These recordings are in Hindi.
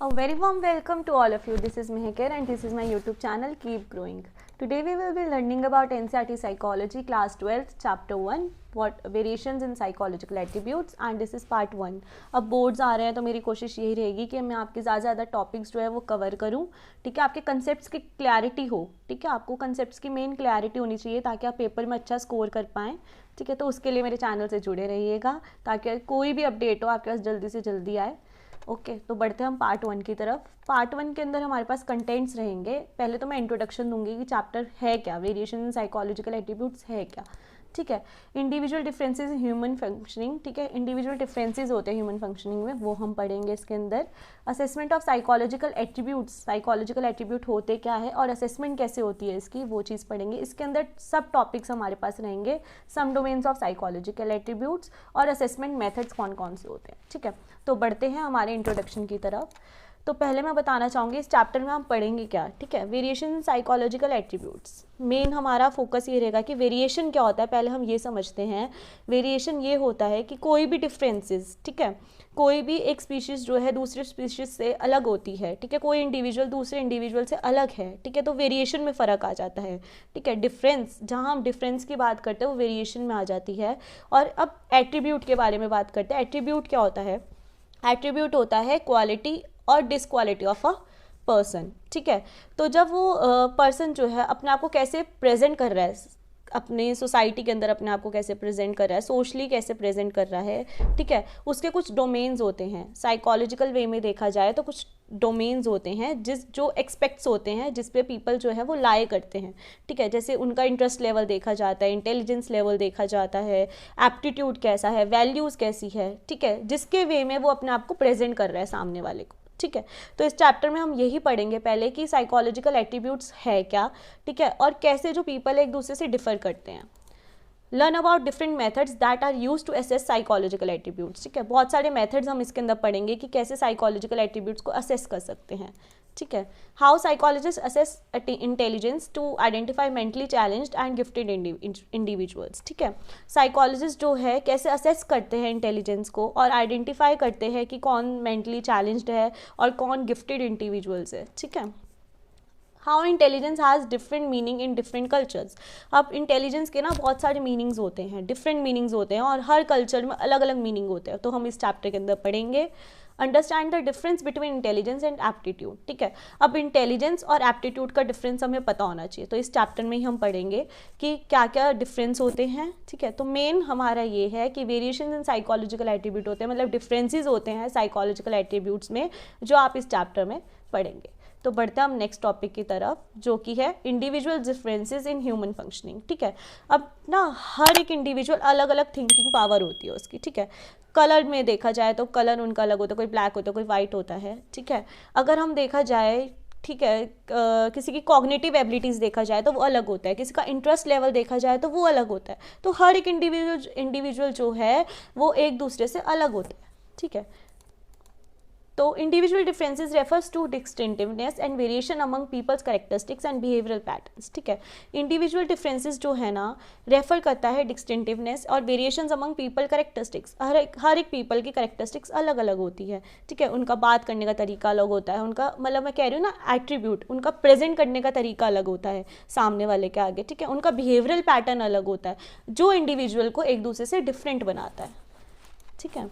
A very warm welcome to all of you. This is Mehker and this is my YouTube channel Keep Growing. Today we will be learning about NCERT Psychology Class 12th Chapter 1 What Variations in Psychological Attributes and this is Part 1. अब बोर्ड्स आ रहे हैं तो मेरी कोशिश यही रहेगी कि मैं आपके ज़्यादा से ज़्यादा टॉपिक्स जो है वो कवर करूँ, ठीक है, आपके कंसेप्ट्स की क्लैरिटी हो, ठीक है, आपको कंसेप्ट्स की मेन क्लैरिटी होनी चाहिए ताकि आप पेपर में अच्छा स्कोर कर पाएँ, ठीक है। तो उसके लिए मेरे चैनल से जुड़े रहिएगा ताकि कोई भी अपडेट हो आपके पास जल्दी से जल्दी आए। ओके तो बढ़ते हैं हम पार्ट 1 की तरफ। पार्ट 1 के अंदर हमारे पास कंटेंट्स रहेंगे। पहले तो मैं इंट्रोडक्शन दूंगी कि चैप्टर है क्या, वेरिएशन इन साइकोलॉजिकल एट्रीब्यूट्स है क्या, ठीक है। Individual differences in human functioning, ठीक है, इंडिविजुअल डिफरेंसेस होते हैं ह्यूमन फंक्शनिंग में, वो हम पढ़ेंगे इसके अंदर। Assessment of psychological attributes, psychological attribute होते क्या है और असेसमेंट कैसे होती है इसकी, वो चीज़ पढ़ेंगे। इसके अंदर सब टॉपिक्स हमारे पास रहेंगे, सम डोमेन्स ऑफ साइकोलॉजिकल एट्रीब्यूट्स और असेसमेंट मेथड्स कौन कौन से होते हैं, ठीक है। तो बढ़ते हैं हमारे इंट्रोडक्शन की तरफ। तो पहले मैं बताना चाहूँगी इस चैप्टर में हम पढ़ेंगे क्या, ठीक है। Variation in psychological attributes, main हमारा फोकस ये रहेगा कि वेरिएशन क्या होता है। पहले हम ये समझते हैं, वेरिएशन ये होता है कि कोई भी डिफरेंसेस, ठीक है, कोई भी एक स्पीशीज़ जो है दूसरे स्पीशीज़ से अलग होती है, ठीक है, कोई इंडिविजुअल दूसरे इंडिविजुअल से अलग है, ठीक है, तो वेरिएशन में फ़र्क आ जाता है, ठीक है। डिफरेंस, जहाँ हम डिफरेंस की बात करते हैं वो वेरिएशन में आ जाती है। और अब एट्रीब्यूट के बारे में बात करते हैं। एट्रीब्यूट क्या होता है? एट्रीब्यूट होता है क्वालिटी और डिसक्वालिटी ऑफ अ पर्सन, ठीक है। तो जब वो पर्सन जो है अपने आप को कैसे प्रेजेंट कर रहा है, अपने सोसाइटी के अंदर अपने आप को कैसे प्रेजेंट कर रहा है, सोशली कैसे प्रेजेंट कर रहा है, ठीक है, उसके कुछ डोमेन्स होते हैं। साइकोलॉजिकल वे में देखा जाए तो कुछ डोमेन्स होते हैं जो एक्सपेक्ट्स होते हैं जिस पे पीपल जो है वो लाए करते हैं, ठीक है। जैसे उनका इंटरेस्ट लेवल देखा जाता है, इंटेलिजेंस लेवल देखा जाता है, एप्टीट्यूड कैसा है, वैल्यूज़ कैसी है, ठीक है, जिसके वे में वो अपने आप को प्रेजेंट कर रहा है सामने वाले को, ठीक है। तो इस चैप्टर में हम यही पढ़ेंगे पहले कि साइकोलॉजिकल एट्रीब्यूट्स है क्या, ठीक है, और कैसे जो पीपल एक दूसरे से डिफर करते हैं। Learn about different methods that are use to assess psychological attributes, ठीक है। बहुत सारे मेथड्स हम इसके अंदर पढ़ेंगे कि कैसे साइकोलॉजिकल एट्रीब्यूट्स को असेस कर सकते हैं, ठीक है। How psychologist assess intelligence to identify mentally challenged and gifted individuals, ठीक है। साइकोलॉजिस्ट जो है कैसे असेस करते हैं इंटेलिजेंस को और आइडेंटिफाई करते हैं कि कौन मेंटली चैलेंज्ड है और कौन गिफ्टेड इंडिविजुअल्स है, ठीक है। How intelligence has different meaning in different cultures. अब इंटेलिजेंस के ना बहुत सारे मीनिंग्स होते हैं, डिफरेंट मीनिंग्स होते हैं और हर कल्चर में अलग अलग मीनिंग होते हैं, तो हम इस चैप्टर के अंदर पढ़ेंगे। Understand the difference between intelligence and aptitude, ठीक है। अब इंटेलिजेंस और एप्टीट्यूड का डिफरेंस हमें पता होना चाहिए, तो इस चैप्टर में ही हम पढ़ेंगे कि क्या क्या डिफरेंस होते हैं, ठीक है। तो मेन हमारा ये है कि वेरिएशन इन साइकोलॉजिकल एट्रीब्यूट होते हैं, मतलब डिफरेंसेस होते हैं साइकोलॉजिकल एट्रीब्यूट्स में जो आप इस चैप्टर में पढ़ेंगे। तो बढ़ते हैं हम नेक्स्ट टॉपिक की तरफ जो कि है individual differences in human functioning, ठीक है। अब ना हर एक इंडिविजुअल अलग अलग थिंकिंग पावर होती है उसकी, ठीक है। कलर में देखा जाए तो कलर उनका अलग होता है, कोई ब्लैक होता है, कोई वाइट होता है, ठीक है। अगर हम देखा जाए, ठीक है, किसी की कॉग्निटिव एबिलिटीज़ देखा जाए तो वो अलग होता है, किसी का इंटरेस्ट लेवल देखा जाए तो वो अलग होता है। तो हर एक इंडिविजुअल जो है वो एक दूसरे से अलग होता है, ठीक है। तो individual differences refers to distinctiveness and variation among people's characteristics and behavioural patterns, ठीक है। इंडिविजुअल डिफरेंसेस जो है ना रेफर करता है डिस्टिंक्टिवनेस और वेरिएशन अमंग पीपल कैरेक्टरिस्टिक्स। हर एक पीपल की कैरेक्टरिस्टिक्स अलग अलग होती है, ठीक है। उनका बात करने का तरीका अलग होता है, उनका मतलब मैं कह रही हूँ ना एट्रीब्यूट, उनका प्रेजेंट करने का तरीका अलग होता है सामने वाले के आगे, ठीक है। उनका बिहेवियरल पैटर्न अलग होता है जो इंडिविजुअल को एक दूसरे से डिफरेंट बनाता है, ठीक है।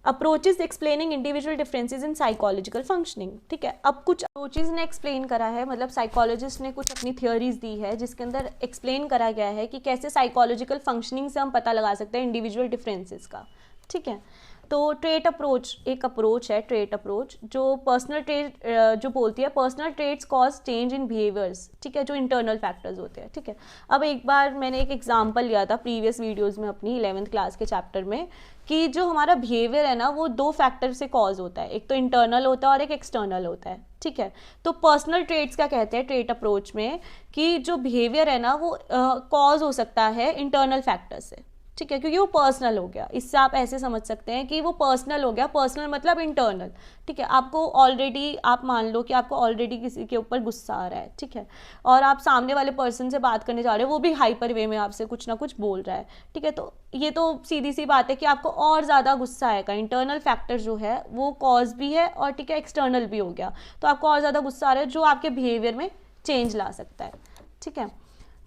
Approaches explaining individual differences in psychological functioning, ठीक है। अब कुछ अप्रोचेज ने एक्सप्लेन करा है, मतलब साइकोलॉजिस्ट ने कुछ अपनी थियोरीज दी है जिसके अंदर एक्सप्लेन करा गया है कि कैसे साइकोलॉजिकल फंक्शनिंग से हम पता लगा सकते हैं इंडिविजुअल डिफरेंसेस का, ठीक है। तो ट्रेट अप्रोच एक अप्रोच है, ट्रेट अप्रोच जो पर्सनल ट्रेट जो बोलती है personal traits cause change in behaviours, ठीक है, जो इंटरनल फैक्टर्स होते हैं, ठीक है। अब एक बार मैंने एक एग्जांपल लिया था प्रीवियस वीडियोस में अपनी 11th क्लास के चैप्टर में कि जो हमारा बिहेवियर है ना वो 2 फैक्टर से कॉज होता है, एक तो इंटरनल होता है और एक एक्सटर्नल होता है, ठीक है। तो पर्सनल ट्रेट्स क्या कहते हैं ट्रेट अप्रोच में कि जो बिहेवियर है ना वो कॉज हो सकता है इंटरनल फैक्टर से, ठीक है, क्योंकि वो पर्सनल हो गया। इससे आप ऐसे समझ सकते हैं कि वो पर्सनल हो गया, पर्सनल मतलब इंटरनल। ठीक है, आपको ऑलरेडी, आप मान लो कि आपको ऑलरेडी किसी के ऊपर गुस्सा आ रहा है, ठीक है, और आप सामने वाले पर्सन से बात करने जा रहे हो, वो भी हाइपर वे में आपसे कुछ ना कुछ बोल रहा है, ठीक है, तो ये तो सीधी सी बात है कि आपको और ज़्यादा गुस्सा आएगा। इंटरनल फैक्टर जो है वो कॉज भी है और ठीक है एक्सटर्नल भी हो गया, तो आपको और ज़्यादा गुस्सा आ रहा है जो आपके बिहेवियर में चेंज ला सकता है। ठीक है,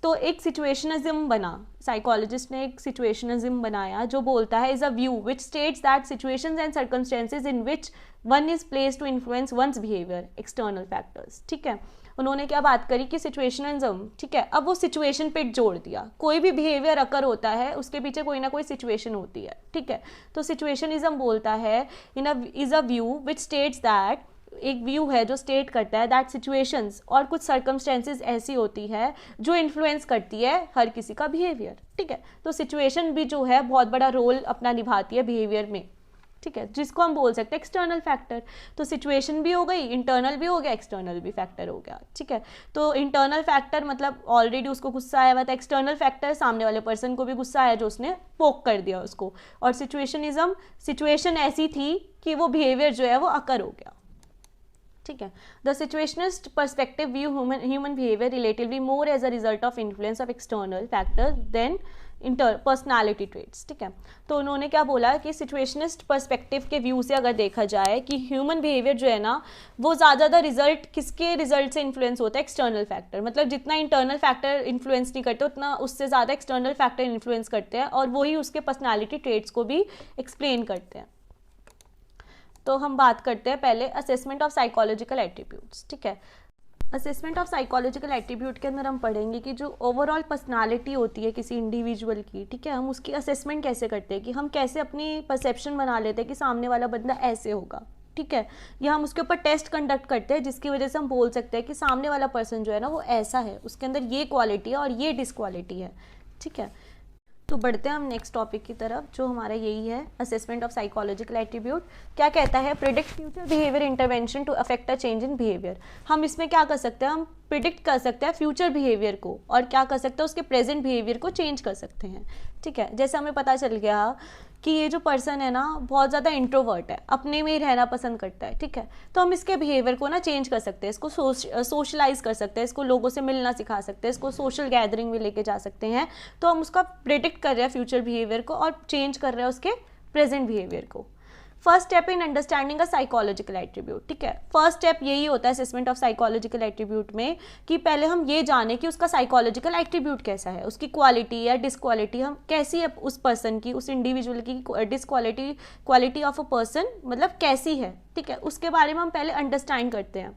तो एक सिचुएशनिज्म बना, साइकोलॉजिस्ट ने एक सिचुएशनिज्म बनाया जो बोलता है is a view which states that situations and circumstances in which one is place to influence one's behaviour external factors. ठीक है, उन्होंने क्या बात करी कि सिचुएशनिज्म, ठीक है, अब वो सिचुएशन पे जोड़ दिया। कोई भी बिहेवियर अकर होता है उसके पीछे कोई ना कोई सिचुएशन होती है। ठीक है, तो सिचुएशनिज्म बोलता है is a view which states that, एक व्यू है जो स्टेट करता है दैट सिचुएशंस और कुछ सर्कमस्टेंसेज ऐसी होती है जो इन्फ्लुएंस करती है हर किसी का बिहेवियर। ठीक है, तो सिचुएशन भी जो है बहुत बड़ा रोल अपना निभाती है बिहेवियर में। ठीक है, जिसको हम बोल सकते हैं एक्सटर्नल फैक्टर। तो सिचुएशन भी हो गई, इंटरनल भी हो गया, एक्सटर्नल भी फैक्टर हो गया। ठीक है, तो इंटरनल फैक्टर मतलब ऑलरेडी उसको गुस्सा आया हुआ था, एक्सटर्नल फैक्टर सामने वाले पर्सन को भी गुस्सा आया जो उसने पोक कर दिया उसको, और सिचुएशनिज्म, सिचुएशन ऐसी थी कि वो बिहेवियर जो है वो अकर हो गया। ठीक है, the situationist perspective view human behaviour relatively more as a result of influence of external factors than personality traits. ठीक है, तो उन्होंने क्या बोला कि सिचुएशनिस्ट पर्सपेक्टिव के व्यू से अगर देखा जाए कि ह्यूमन बिहेवियर जो है ना वो ज़्यादा रिजल्ट किसके रिजल्ट से इन्फ्लुएंस होता है, एक्सटर्नल फैक्टर। मतलब जितना इंटरनल फैक्टर इन्फ्लुएंस नहीं करते उतना उससे ज़्यादा एक्सटर्नल फैक्टर इन्फ्लुएंस करते हैं, और वही उसके पर्सनालिटी ट्रेट्स को भी एक्सप्लेन करते हैं। तो हम बात करते हैं पहले असेसमेंट ऑफ साइकोलॉजिकल एट्रीब्यूट्स। ठीक है, असेसमेंट ऑफ साइकोलॉजिकल एट्रीब्यूट के अंदर हम पढ़ेंगे कि जो ओवरऑल पर्सनालिटी होती है किसी इंडिविजुअल की, ठीक है, हम उसकी असेसमेंट कैसे करते हैं, कि हम कैसे अपनी परसेप्शन बना लेते हैं कि सामने वाला बंदा ऐसे होगा। ठीक है, या हम उसके ऊपर टेस्ट कंडक्ट करते हैं जिसकी वजह से हम बोल सकते हैं कि सामने वाला पर्सन जो है ना वो ऐसा है, उसके अंदर ये क्वालिटी है और ये डिसक्वालिटी है। ठीक है, तो बढ़ते हैं हम नेक्स्ट टॉपिक की तरफ जो हमारा यही है, असेसमेंट ऑफ साइकोलॉजिकल एट्रीब्यूट। क्या कहता है, predict future behaviour intervention to affect a change in behaviour. हम इसमें क्या कर सकते हैं, हम प्रिडिक्ट कर सकते हैं फ्यूचर बिहेवियर को, और क्या कर सकते हैं उसके प्रेजेंट बिहेवियर को चेंज कर सकते हैं। ठीक है, जैसे हमें पता चल गया कि ये जो पर्सन है ना बहुत ज़्यादा इंट्रोवर्ट है, अपने में ही रहना पसंद करता है। ठीक है, तो हम इसके बिहेवियर को ना चेंज कर सकते हैं, इसको सोशलाइज कर सकते हैं, इसको लोगों से मिलना सिखा सकते हैं, इसको सोशल गैदरिंग में लेके जा सकते हैं। तो हम उसका प्रेडिक्ट कर रहे हैं फ्यूचर बिहेवियर को और चेंज कर रहे हैं उसके प्रेजेंट बिहेवियर को। First step in understanding a psychological attribute. ठीक है, फर्स्ट स्टेप यही होता है असेसमेंट ऑफ साइकोलॉजिकल एट्रीब्यूट में कि पहले हम ये जाने कि उसका साइकोलॉजिकल एट्रीब्यूट कैसा है, उसकी क्वालिटी या डिसक्वालिटी हम कैसी है, उस पर्सन की, उस इंडिविजुअल की disquality, quality of a person मतलब कैसी है। ठीक है, उसके बारे में हम पहले अंडरस्टैंड करते हैं।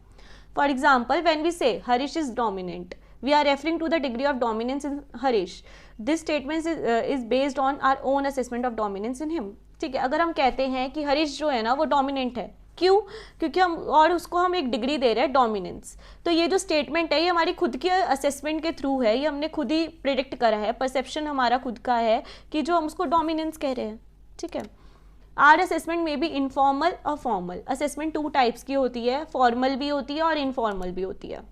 फॉर एग्जाम्पल, व्हेन वी से Harish is dominant, we are referring to the degree of dominance in Harish. This statement is based on our own assessment of dominance in him. ठीक है, अगर हम कहते हैं कि हरीश जो है ना वो डोमिनेंट है, क्यों, क्योंकि हम और उसको हम एक डिग्री दे रहे हैं डोमिनेंस, तो ये जो स्टेटमेंट है ये हमारी खुद की असेसमेंट के थ्रू है, ये हमने खुद ही प्रिडिक्ट करा है, परसेप्शन हमारा खुद का है कि जो हम उसको डोमिनेंस कह रहे हैं। ठीक है, आर असेसमेंट में भी इनफॉर्मल और फॉर्मल। असेसमेंट 2 टाइप्स की होती है, फॉर्मल भी होती है और इनफॉर्मल भी होती है।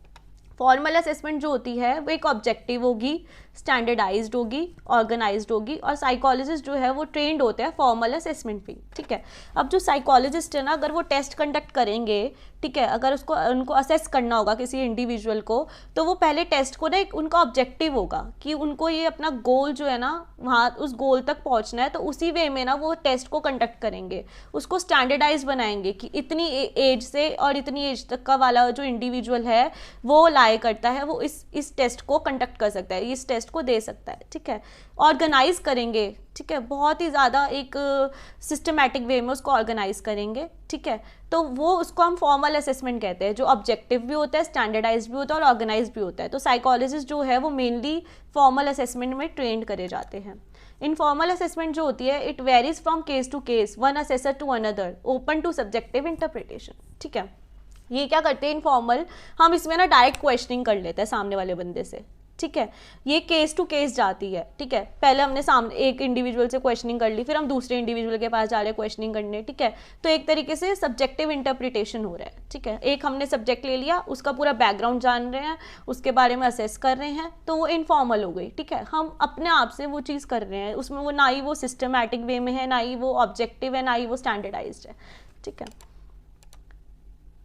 फॉर्मल असेसमेंट जो होती है वो एक ऑब्जेक्टिव होगी, स्टैंडर्डाइज्ड होगी, ऑर्गेनाइज्ड होगी, और साइकोलॉजिस्ट जो है वो ट्रेंड होते हैं फॉर्मल असेसमेंट भी। ठीक है, अब जो साइकोलॉजिस्ट है ना अगर वो टेस्ट कंडक्ट करेंगे, ठीक है, अगर उनको असेस करना होगा किसी इंडिविजुअल को, तो वो पहले टेस्ट को ना एक उनका ऑब्जेक्टिव होगा कि उनको ये अपना गोल जो है ना वहाँ उस गोल तक पहुँचना है, तो उसी वे में ना वो टेस्ट को कंडक्ट करेंगे, उसको स्टैंडर्डाइज बनाएंगे कि इतनी एज से और इतनी एज तक का वाला जो इंडिविजुअल है वो लाए करता है, वो इस टेस्ट को कंडक्ट कर सकता है, इस टेस्ट को दे सकता है। ठीक है, ऑर्गेनाइज करेंगे, ठीक है, बहुत ही ज़्यादा एक सिस्टमैटिक वे में उसको ऑर्गेनाइज करेंगे। ठीक है, तो वो उसको हम फॉर्मल असेसमेंट कहते हैं, जो ऑब्जेक्टिव भी होता है, स्टैंडर्डाइज भी होता है और ऑर्गेनाइज भी होता है। तो साइकोलॉजिस्ट जो है वो मेनली फॉर्मल असेसमेंट में ट्रेंड करे जाते हैं। इनफॉर्मल असेसमेंट जो होती है it varies from case to case, one assessor to another, open to subjective interpretation. ठीक है, ये क्या करते हैं इनफॉर्मल, हम इसमें ना डायरेक्ट क्वेश्चनिंग कर लेते हैं सामने वाले बंदे से। ठीक है, ये केस टू केस जाती है, ठीक है। पहले हमने सामने एक इंडिविजुअल से क्वेश्चनिंग कर ली, फिर हम दूसरे इंडिविजुअल के पास जा रहे हैं क्वेश्चनिंग करने, ठीक है। तो एक तरीके से सब्जेक्टिव इंटरप्रिटेशन हो रहा है, ठीक है। एक हमने सब्जेक्ट ले लिया, उसका पूरा बैकग्राउंड जान रहे हैं, उसके बारे में असेस कर रहे हैं, तो वो इनफॉर्मल हो गई, ठीक है। हम अपने आप से वो चीज़ कर रहे हैं, उसमें वो ना ही वो सिस्टमैटिक वे में है, ना ही वो ऑब्जेक्टिव है, ना ही वो स्टैंडर्डाइज्ड है, ठीक है।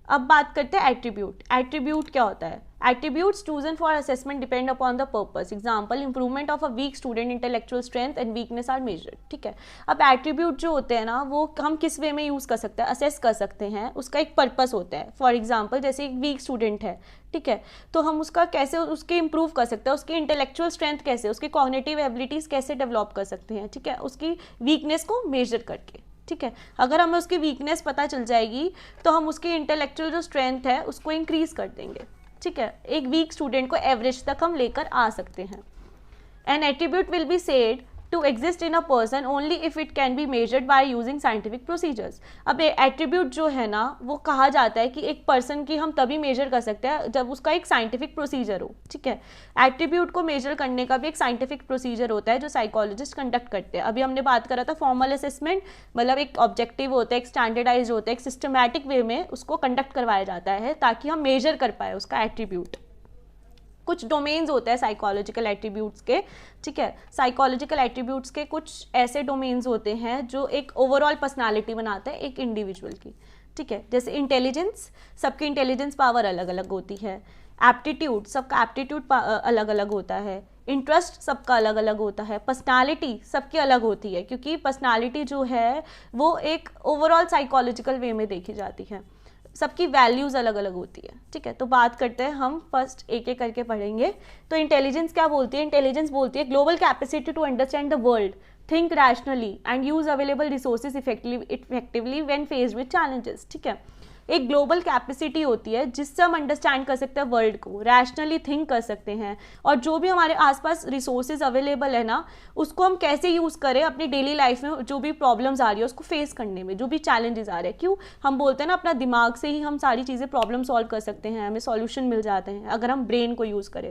अब बात करते हैं एट्रीब्यूट। एट्रीब्यूट क्या होता है? Attributes chosen for assessment depend upon the purpose. Example, improvement of a weak student, intellectual strength and weakness are measured, ठीक है। अब एट्रीब्यूट जो होते हैं ना, वो हम किस वे में यूज़ कर सकते हैं, असेस कर सकते हैं, उसका एक पर्पस होता है। फॉर एग्जाम्पल, जैसे एक वीक स्टूडेंट है, ठीक है, तो हम उसका कैसे उसके इंप्रूव कर सकते हैं, उसकी इंटेलेक्चुअल स्ट्रेंथ कैसे, उसकी कॉग्निटिव एबिलिटीज़ कैसे डेवलप कर सकते हैं, ठीक है, उसकी वीकनेस को मेजर करके, ठीक है। अगर हमें उसकी वीकनेस पता चल जाएगी तो हम उसकी इंटेलेक्चुअल जो स्ट्रेंथ है उसको इंक्रीज कर देंगे, ठीक है। एक वीक स्टूडेंट को एवरेज तक हम लेकर आ सकते हैं। N attribute will be said to exist in a person only if it can be measured by using scientific procedures। अब एट्रीब्यूट जो है ना, वो कहा जाता है कि एक पर्सन की हम तभी मेजर कर सकते हैं जब उसका एक साइंटिफिक प्रोसीजर हो, ठीक है। एट्रीब्यूट को मेजर करने का भी एक साइंटिफिक प्रोसीजर होता है जो साइकोलॉजिस्ट कंडक्ट करते हैं। अभी हमने बात करा था फॉर्मल असेसमेंट, मतलब एक ऑब्जेक्टिव होता है, एक स्टैंडर्डाइज होता है, एक सिस्टमैटिक वे में उसको कंडक्ट करवाया जाता है ताकि हम मेजर कर पाए उसका एट्रीब्यूट। कुछ डोमेन्स होते हैं साइकोलॉजिकल एट्रीब्यूट्स के, ठीक है। साइकोलॉजिकल एट्रीब्यूट्स के कुछ ऐसे डोमेन्स होते हैं जो एक ओवरऑल पर्सनालिटी बनाते हैं एक इंडिविजुअल की, ठीक है। जैसे इंटेलिजेंस, सबकी इंटेलिजेंस पावर अलग अलग होती है। एप्टीट्यूड, सबका एप्टीट्यूड अलग अलग होता है। इंटरेस्ट सबका अलग अलग होता है। पर्सनालिटी सबकी अलग होती है, क्योंकि पर्सनालिटी जो है वो एक ओवरऑल साइकोलॉजिकल वे में देखी जाती है। सबकी वैल्यूज़ अलग अलग होती है, ठीक है। तो बात करते हैं, हम फर्स्ट एक एक करके पढ़ेंगे। तो इंटेलिजेंस क्या बोलती है? इंटेलिजेंस बोलती है global capacity to understand the world, think rationally and use available resources effectively when faced with challenges, ठीक है। एक ग्लोबल कैपेसिटी होती है जिससे हम अंडरस्टैंड कर सकते हैं वर्ल्ड को, रैशनली थिंक कर सकते हैं, और जो भी हमारे आसपास रिसोर्सेज अवेलेबल है ना, उसको हम कैसे यूज़ करें अपनी डेली लाइफ में, जो भी प्रॉब्लम्स आ रही है उसको फेस करने में, जो भी चैलेंजेस आ रहे हैं। क्यों हम बोलते हैं ना, अपना दिमाग से ही हम सारी चीज़ें प्रॉब्लम सॉल्व कर सकते हैं, हमें सॉल्यूशन मिल जाते हैं अगर हम ब्रेन को यूज़ करें,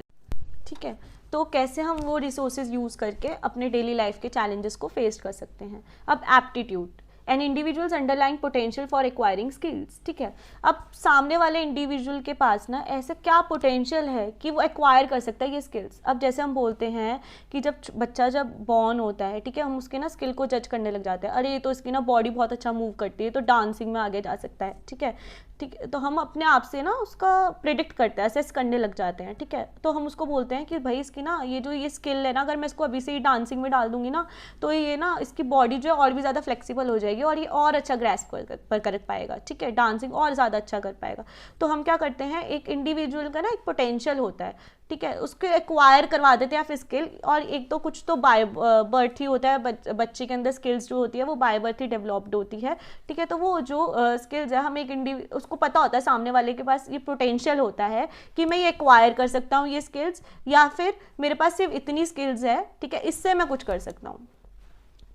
ठीक है। तो कैसे हम वो रिसोर्सेज यूज़ करके अपने डेली लाइफ के चैलेंजेस को फेस कर सकते हैं। अब aptitude, an individuals underlying potential for acquiring skills, ठीक है। अब सामने वाले इंडिविजुअल के पास ना ऐसा क्या पोटेंशियल है कि वो एक्वायर कर सकता है ये स्किल्स। अब जैसे हम बोलते हैं कि जब बॉर्न होता है, ठीक है, हम उसके ना स्किल को जज करने लग जाते हैं, अरे ये तो इसकी ना बॉडी बहुत अच्छा मूव करती है, तो डांसिंग में आगे जा सकता है, ठीक है, ठीक है। तो हम अपने आप से ना उसका प्रिडिक्ट करते हैं, असेस करने लग जाते हैं, ठीक है। तो हम उसको बोलते हैं कि भाई इसकी ना ये स्किल है ना, अगर मैं इसको अभी से ही डांसिंग में डाल दूंगी ना, तो ये ना इसकी बॉडी जो है और भी ज़्यादा फ्लेक्सिबल हो जाएगी और ये और अच्छा ग्रैस्प कर पाएगा, ठीक है, डांसिंग और ज़्यादा अच्छा कर पाएगा। तो हम क्या करते हैं, एक इंडिविजुअल का ना एक पोटेंशियल होता है, ठीक है, उसको एक्वायर करवा देते हैं फिर स्किल। और एक तो कुछ तो बाय बर्थ ही होता है, बच्चे के अंदर स्किल्स जो होती है वो बाय बर्थ ही डेवलप्ड होती है, ठीक है। तो वो जो स्किल्स है, हम एक उसको पता होता है, सामने वाले के पास ये पोटेंशियल होता है कि मैं ये एक्वायर कर सकता हूँ ये स्किल्स, या फिर मेरे पास सिर्फ इतनी स्किल्स है, ठीक है, इससे मैं कुछ कर सकता हूँ।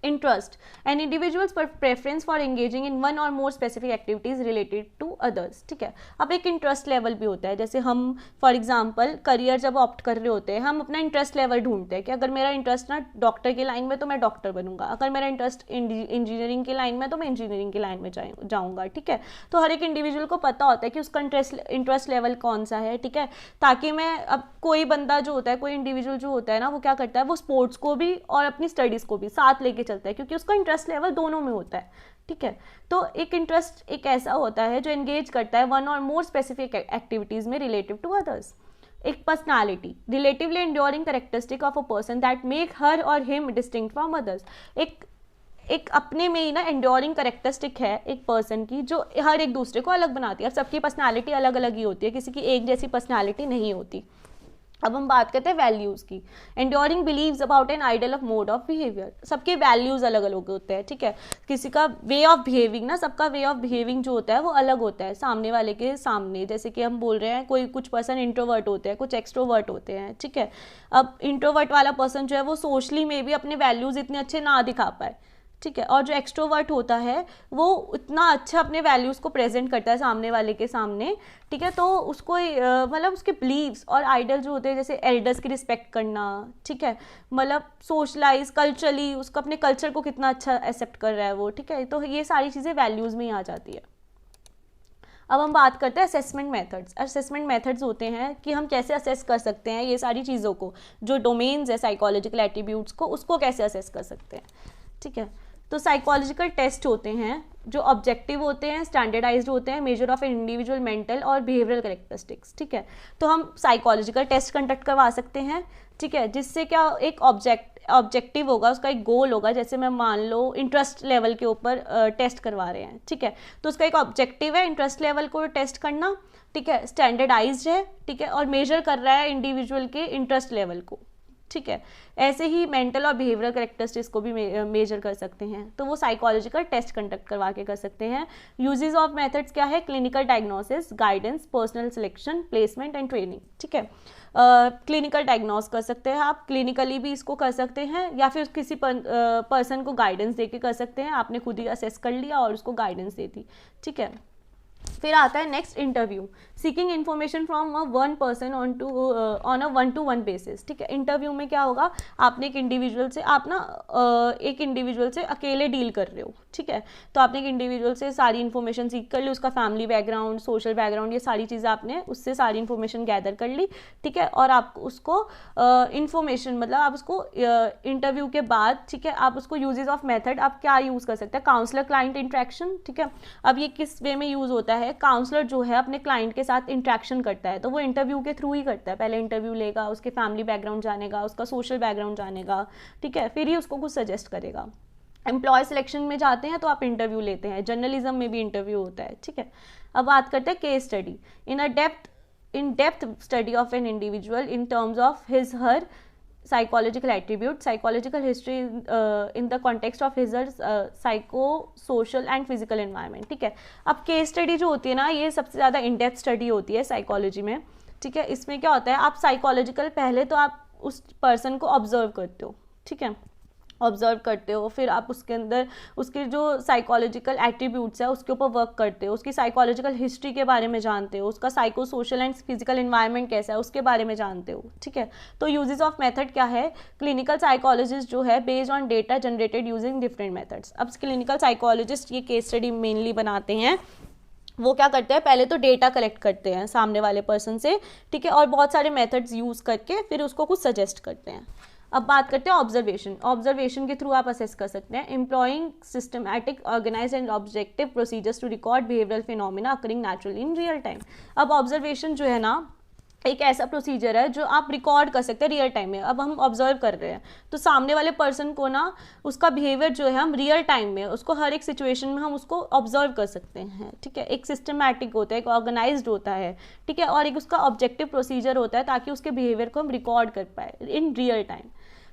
Interest, an individuals preference for engaging in one और more specific activities related to others, ठीक है। अब एक इंटरेस्ट लेवल भी होता है, जैसे हम फॉर एग्जांपल करियर जब ऑप्ट कर रहे होते हैं, हम अपना इंटरेस्ट लेवल ढूंढते हैं कि अगर मेरा इंटरेस्ट ना डॉक्टर की लाइन में तो मैं डॉक्टर बनूंगा, अगर मेरा इंटरेस्ट इंजीनियरिंग की लाइन में तो मैं इंजीनियरिंग की लाइन में जाऊँगा, ठीक है। तो हर एक इंडिविजुअल को पता होता है कि उसका इंटरेस्ट लेवल कौन सा है, ठीक है, ताकि मैं अब कोई बंदा जो होता है, कोई इंडिविजुअल जो होता है ना, वो क्या करता है, वो स्पोर्ट्स को भी और अपनी स्टडीज़ को भी साथ लेके चलता है, क्योंकि उसका इंटरेस्ट लेवल दोनों में होता है, ठीक है। तो एक इंटरेस्ट एक ऐसा होता है जो एंगेज करता है वन और मोर स्पेसिफिक एक्टिविटीज में रिलेटिव टू अदर्स। एक personality, relatively enduring characteristic of a person that make her और हिम डिस्टिंक्ट फ्रॉम अदर्स। एक अपने में ही ना एंड्योरिंग कैरेक्टरिस्टिक है एक पर्सन की, जो हर एक दूसरे को अलग बनाती है। अब सबकी पर्सनालिटी अलग अलग ही होती है, किसी की एक जैसी पर्सनालिटी नहीं होती। अब हम बात करते हैं वैल्यूज़ की। Enduring beliefs about an ideal of mode of behaviour, सबके वैल्यूज़ अलग अलग होते हैं, ठीक है। किसी का वे ऑफ बिहेविंग ना, सबका वे ऑफ बिहेविंग जो होता है वो अलग होता है सामने वाले के सामने। जैसे कि हम बोल रहे हैं कुछ पर्सन इंट्रोवर्ट होते हैं, कुछ एक्सट्रोवर्ट होते हैं, ठीक है। अब इंट्रोवर्ट वाला पर्सन जो है वो सोशली में भी अपने वैल्यूज़ इतने अच्छे ना दिखा पाए, ठीक है। और जो एक्सट्रोवर्ट होता है वो उतना अच्छा अपने वैल्यूज़ को प्रेजेंट करता है सामने वाले के सामने, ठीक है। तो उसको मतलब उसके बिलीव्स और आइडल जो होते हैं, जैसे एल्डर्स की रिस्पेक्ट करना, ठीक है, मतलब सोशलाइज कल्चरली उसको अपने कल्चर को कितना अच्छा एक्सेप्ट कर रहा है वो, ठीक है। तो ये सारी चीज़ें वैल्यूज़ में ही आ जाती है। अब हम बात करते हैं असेसमेंट मेथड्स। असेसमेंट मेथड्स होते हैं कि हम कैसे असेस कर सकते हैं ये सारी चीज़ों को, जो डोमेन्स है साइकोलॉजिकल एट्रीब्यूट्स को, उसको कैसे असेस कर सकते हैं, ठीक है। तो साइकोलॉजिकल टेस्ट होते हैं जो ऑब्जेक्टिव होते हैं, स्टैंडर्डाइज्ड होते हैं, मेजर ऑफ इंडिविजुअल मेंटल और बिहेवियरल कैरेक्टरिस्टिक्स, ठीक है। तो हम साइकोलॉजिकल टेस्ट कंडक्ट करवा सकते हैं, ठीक है, जिससे क्या एक ऑब्जेक्टिव होगा, उसका एक गोल होगा। जैसे मैं मान लो इंटरेस्ट लेवल के ऊपर टेस्ट करवा रहे हैं, ठीक है, तो उसका एक ऑब्जेक्टिव है इंटरेस्ट लेवल को टेस्ट करना, ठीक है, स्टैंडर्डाइज्ड है, ठीक है, और मेजर कर रहा है इंडिविजुअल के इंटरेस्ट लेवल को, ठीक है। ऐसे ही मेंटल और बिहेवियरल कैरेक्टरिस्टिक्स को भी मेजर कर सकते हैं, तो वो साइकोलॉजिकल टेस्ट कंडक्ट करवा के कर सकते हैं। यूजेस ऑफ मेथड्स क्या है? Clinical diagnosis, guidance, personal selection, placement and training, ठीक है। क्लिनिकल डायग्नोस कर सकते हैं आप, क्लिनिकली भी इसको कर सकते हैं, या फिर किसी पर्सन को गाइडेंस दे के कर सकते हैं। आपने खुद ही असेस कर लिया और उसको गाइडेंस दे दी, ठीक है। फिर आता है next interview, seeking information from one person on a 1-to-1 basis, ठीक है। इंटरव्यू में क्या होगा, आपने एक इंडिविजुअल से, आप ना एक इंडिविजुअल से अकेले डील कर रहे हो, ठीक है। तो आपने एक इंडिविजुअल से सारी इन्फॉर्मेशन सीख कर ली, उसका फैमिली बैकग्राउंड, सोशल बैकग्राउंड, ये सारी चीज़ें आपने उससे सारी इन्फॉर्मेशन गैदर कर ली, ठीक है। और आप उसको इन्फॉर्मेशन मतलब आप उसको इंटरव्यू के बाद, ठीक है, आप उसको यूजेस ऑफ मेथड आप क्या यूज़ कर सकते हैं? काउंसलर क्लाइंट इंट्रैक्शन, ठीक है। अब ये किस वे में यूज़ होता है? काउंसलर जो है अपने क्लाइंट के साथ इंटरेक्शन करता है, तो वो इंटरव्यू के थ्रू ही करता है। पहले इंटरव्यू लेगा, उसके फैमिली बैकग्राउंड जानेगा, उसका सोशल बैकग्राउंड जानेगा, ठीक है, फिर ही उसको कुछ सजेस्ट करेगा। एम्प्लॉय सिलेक्शन में जाते हैं तो आप इंटरव्यू लेते हैं, जर्नलिज्म में भी इंटरव्यू होता है, ठीक है। अब बात करते हैं case study. In depth study of an individual in terms of his her psychological attribute, psychological history in the context of his psycho social and physical environment, ठीक है। अब केस स्टडी जो होती है ना, ये सबसे ज़्यादा इन डेप्थ स्टडी होती है साइकोलॉजी में, ठीक है। इसमें क्या होता है, आप साइकोलॉजिकल पहले तो आप उस पर्सन को ऑब्जर्व करते हो, ठीक है, ऑब्जर्व करते हो, फिर आप उसके अंदर उसके जो साइकोलॉजिकल एट्रीब्यूट्स है उसके ऊपर वर्क करते हो, उसकी साइकोलॉजिकल हिस्ट्री के बारे में जानते हो, उसका psycho social and physical environment कैसा है उसके बारे में जानते हो, ठीक है। तो यूजेस ऑफ मेथड क्या है? क्लिनिकल साइकोलॉजिस्ट जो है based on data generated using different methods. अब क्लिनिकल साइकोलॉजिस्ट ये केस स्टडी मेनली बनाते हैं, वो क्या करते हैं, पहले तो डेटा कलेक्ट करते हैं सामने वाले पर्सन से, ठीक है, और बहुत सारे मेथड्स यूज़ करके फिर उसको कुछ सजेस्ट करते हैं। अब बात करते हैं ऑब्जर्वेशन। ऑब्जर्वेशन के थ्रू आप असेस कर सकते हैं, employing systematic organised and objective procedures to record behavioural phenomena occurring naturally in real time. अब ऑब्जर्वेशन जो है ना, एक ऐसा प्रोसीजर है जो आप रिकॉर्ड कर सकते हैं रियल टाइम में। अब हम ऑब्जर्व कर रहे हैं तो सामने वाले पर्सन को ना उसका बिहेवियर जो है हम रियल टाइम में उसको हर एक सिचुएशन में हम उसको ऑब्जर्व कर सकते हैं, ठीक है। एक सिस्टमैटिक होता है, एक ऑर्गेनाइज्ड होता है, ठीक है, और एक उसका ऑब्जेक्टिव प्रोसीजर होता है ताकि उसके बिहेवियर को हम रिकॉर्ड कर पाए इन रियल टाइम,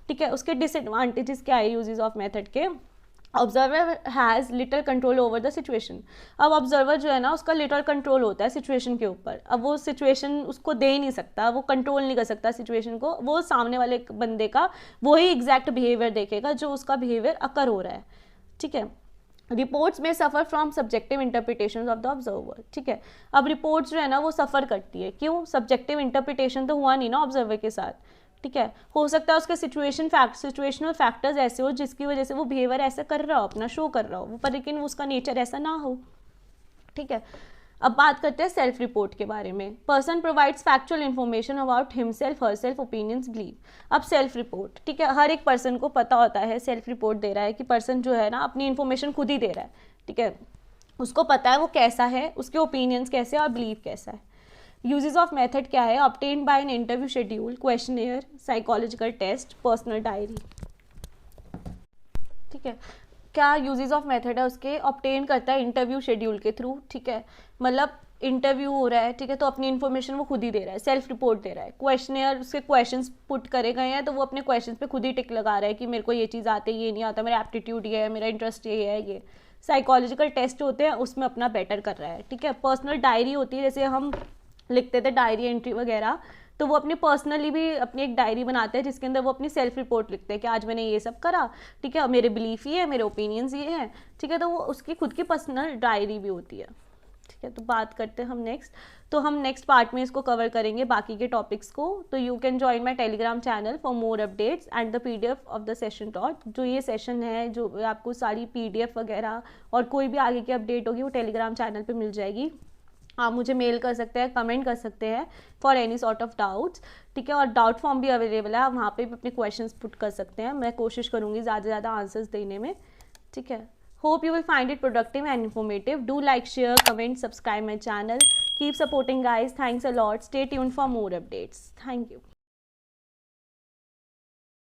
ठीक है। उसके डिसएडवांटेजेस क्या है यूजेस ऑफ मेथड के? Observer has little control over the situation. अब ऑब्जर्वर जो है ना उसका लिटल कंट्रोल होता है सिचुएशन के ऊपर। अब वो सिचुएशन उसको दे ही नहीं सकता, वो कंट्रोल नहीं कर सकता सिचुएशन को, वो सामने वाले बंदे का वही एग्जैक्ट बिहेवियर देखेगा जो उसका बिहेवियर अकर हो रहा है, ठीक है। रिपोर्ट्स में suffer from subjective interpretation of the observer, ठीक है। अब रिपोर्ट्स जो है ना वो सफ़र करती है, क्यों? सब्जेक्टिव इंटरप्रिटेशन तो हुआ नहीं ना ऑब्जर्वर के साथ, ठीक है। हो सकता है उसके सिचुएशनल फैक्टर्स ऐसे हो जिसकी वजह से वो बिहेवियर ऐसा कर रहा हो, अपना शो कर रहा हो, पर लेकिन उसका नेचर ऐसा ना हो, ठीक है। अब बात करते हैं सेल्फ रिपोर्ट के बारे में। Person provides factual information about himself, herself, opinions, believe. अब सेल्फ रिपोर्ट, ठीक है, हर एक पर्सन को पता होता है, सेल्फ रिपोर्ट दे रहा है कि पर्सन जो है ना अपनी इन्फॉर्मेशन खुद ही दे रहा है, ठीक है। उसको पता है वो कैसा है, उसके ओपिनियंस कैसे और बिलीव कैसा है। यूजेस ऑफ मेथड क्या है? Obtained by an interview schedule, questionnaire, psychological test, personal diary, ठीक है। क्या यूजेस ऑफ मेथड है उसके? ऑब्टेन करता है इंटरव्यू शेड्यूल के थ्रू, ठीक है, मतलब इंटरव्यू हो रहा है, ठीक है, तो अपनी इन्फॉर्मेशन वो खुद ही दे रहा है, सेल्फ रिपोर्ट दे रहा है। क्वेश्चनेयर, उसके क्वेश्चंस पुट करे गए हैं तो वो अपने क्वेश्चंस पे खुद ही टिक लगा रहा है कि मेरे को ये चीज़ आती है, ये नहीं आता, मेरा एप्टीट्यूड ये है, मेरा इंटरेस्ट ये है, ये। साइकोलॉजिकल टेस्ट होते हैं उसमें अपना बेटर कर रहा है, ठीक है। पर्सनल डायरी होती है, जैसे हम लिखते थे डायरी एंट्री वगैरह, तो वो अपने पर्सनली भी अपनी एक डायरी बनाते हैं जिसके अंदर वो अपनी सेल्फ रिपोर्ट लिखते हैं कि आज मैंने ये सब करा, ठीक है, मेरे बिलीफ ये है, मेरे ओपिनियंस ये हैं, ठीक है, तो वो उसकी खुद की पर्सनल डायरी भी होती है, ठीक है। तो बात करते हैं हम नेक्स्ट, तो हम नेक्स्ट पार्ट में इसको कवर करेंगे बाकी के टॉपिक्स को। तो you can join my Telegram channel for more updates and the PDF of the session taught. जो ये सेशन है, जो आपको सारी पीडीएफ वगैरह और कोई भी आगे की अपडेट होगी वो टेलीग्राम चैनल पे मिल जाएगी। आप मुझे मेल कर सकते हैं, कमेंट कर सकते हैं for any sort of doubts, ठीक है, और डाउट फॉर्म भी अवेलेबल है, आप वहाँ पे भी अपने क्वेश्चंस पुट कर सकते हैं। मैं कोशिश करूँगी ज़्यादा से ज़्यादा आंसर्स देने में, ठीक है। Hope you will find it productive and informative. Do like, share, comment, subscribe my channel. Keep supporting guys. Thanks a lot. Stay tuned for more updates. Thank you.